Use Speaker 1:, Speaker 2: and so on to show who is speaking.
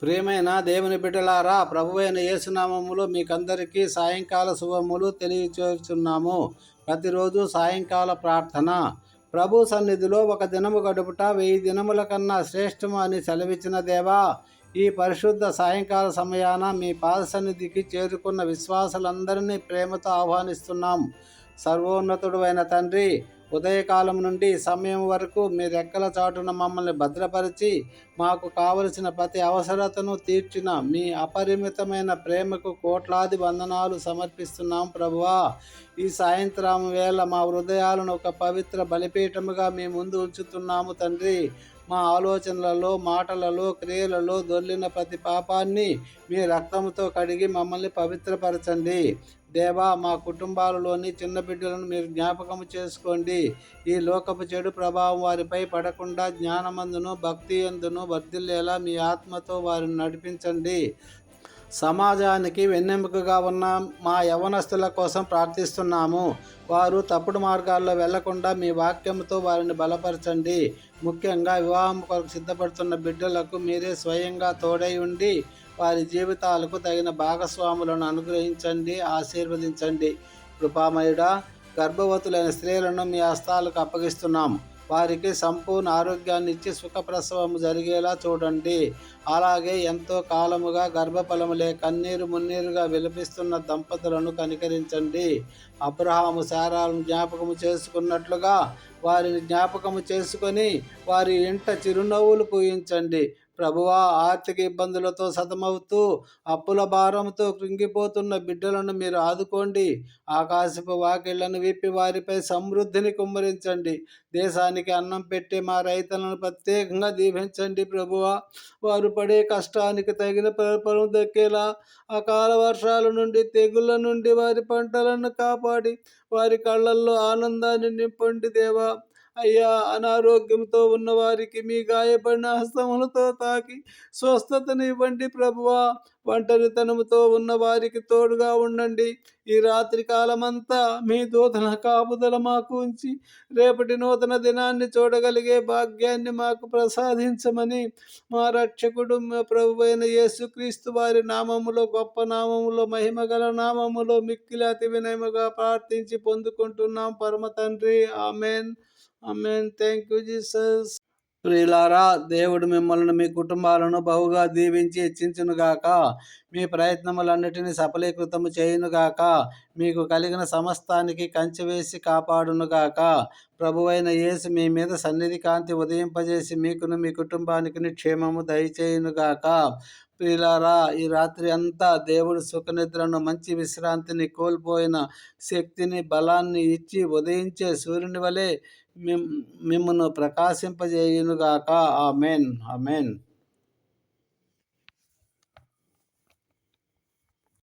Speaker 1: ప్రియమైన దేవుని బిడ్డలారా, ప్రభువైన యేసునామములో మీకందరికీ సాయంకాల శుభములు తెలియచేస్తున్నాము. ప్రతిరోజు సాయంకాల ప్రార్థన. ప్రభు సన్నిధిలో ఒక దినము గడుపుట 1000 దినముల కన్నా శ్రేష్టము అని సెలవిచ్చిన దేవా, ఈ పరిశుద్ధ సాయంకాల సమయాన మీ పాద సన్నిధికి చేరుకున్న విశ్వాసులందరినీ ప్రేమతో ఆహ్వానిస్తున్నాం. సర్వోన్నతుడు అయిన తండ్రి, ఉదయకాలం నుండి సమయం వరకు మీ రెక్కల చాటున మమ్మల్ని భద్రపరిచి మాకు కావలసిన ప్రతి అవసరతను తీర్చిన మీ అపరిమితమైన ప్రేమకు కోట్లాది వందనాలు సమర్పిస్తున్నాం ప్రభువా. ఈ సాయంత్రం వేళ మా హృదయాలను ఒక పవిత్ర బలిపీఠముగా మీ ముందు ఉంచుతున్నాము తండ్రి. మా ఆలోచనలలో, మాటలలో, క్రియలలో దొర్లిన ప్రతి పాపాన్ని మీ రక్తంతో కడిగి మమ్మల్ని పవిత్రపరచండి. దేవా, మా కుటుంబాలలోని చిన్న బిడ్డలను మీరు జ్ఞాపకం చేసుకోండి. ఈ లోకపు చెడు ప్రభావం వారిపై పడకుండా జ్ఞానమందును భక్తి యందును వర్ధిల్లేలా మీ ఆత్మతో వారిని నడిపించండి. సమాజానికి వెన్నెముకగా ఉన్న మా యవ్వనస్తుల కోసం ప్రార్థిస్తున్నాము. వారు తప్పుడు మార్గాల్లో వెళ్లకుండా మీ వాక్యంతో వారిని బలపరచండి. ముఖ్యంగా వివాహం కొరకు సిద్ధపడుతున్న బిడ్డలకు మీరే స్వయంగా తోడై ఉండి వారి జీవితాలకు తగిన భాగస్వాములను అనుగ్రహించండి, ఆశీర్వదించండి. కృపామయుడా, గర్భవతులైన స్త్రీలను మీ హస్తాలకు అప్పగిస్తున్నాం. వారికి సంపూర్ణ ఆరోగ్యాన్ని ఇచ్చి సుఖప్రసవము జరిగేలా చూడండి. అలాగే ఎంతో కాలముగా గర్భఫలములే కన్నీరు మున్నీరుగా విలపిస్తున్న దంపతులను కనికరించండి. అబ్రహాము శారాలను జ్ఞాపకము చేసుకున్నట్లుగా వారిని జ్ఞాపకము చేసుకొని వారి ఇంట చిరునవ్వులు పూయించండి. ప్రభువా, ఆర్థిక ఇబ్బందులతో సతమవుతూ అప్పుల భారంతో కృంగిపోతున్న బిడ్డలను మీరు ఆదుకోండి. ఆకాశపు వాకిళ్లను విప్పి వారిపై సమృద్ధిని కుమ్మరించండి. దేశానికి అన్నం పెట్టే మా రైతులను ప్రత్యేకంగా దీవించండి ప్రభువా. వారు పడే కష్టానికి తగిన ప్రతిఫలం దక్కేలా అకాల వర్షాల నుండి, తెగుళ్ళ నుండి వారి పంటలను కాపాడి వారి కళ్ళల్లో ఆనందాన్ని నింపండి దేవా. అయ్యా, అనారోగ్యంతో ఉన్నవారికి మీ గాయపడిన హస్తములతో తాకి స్వస్థతను ఇవ్వండి ప్రభువా. ఒంటరితనముతో ఉన్న వారికి తోడుగా ఉండండి. ఈ రాత్రి కాలమంతా మీ దూతల కాపుదల మాకు ఉంచి రేపటి నూతన దినాన్ని చూడగలిగే భాగ్యాన్ని మాకు ప్రసాదించమని మా రక్షకుడు మా ప్రభువైన యేసుక్రీస్తు వారి నామములో, గొప్ప నామములో, మహిమగల నామములో మిక్కిలి అతి వినయముగా ప్రార్థించి పొందుకుంటున్నాం పరమ తండ్రి. Amen. Amen. Thank you Jesus. ప్రియులారా, దేవుడు మిమ్మల్ని, మీ కుటుంబాలను బహుగా దీవించి హెచ్చించునుగాక. మీ ప్రయత్నములన్నిటినీ సఫలీకృతము చేయునుగాక. మీకు కలిగిన సమస్తానికి కంచె వేసి కాపాడునుగాక. ప్రభువైన యేసు మీ మీద సన్నిధి కాంతి ఉదయింపజేసి మీకును మీ కుటుంబానికి క్షేమము దయచేయునుగాక. ప్రియులారా, ఈ రాత్రి అంతా దేవుడు సుఖనిద్రను, మంచి విశ్రాంతిని, కోల్పోయిన శక్తిని, బలాన్ని ఇచ్చి ఉదయించే సూర్యుని వలె మిమ్మును ప్రకాశింపజేయునుగాక. ఆమెన్. ఆమెన్.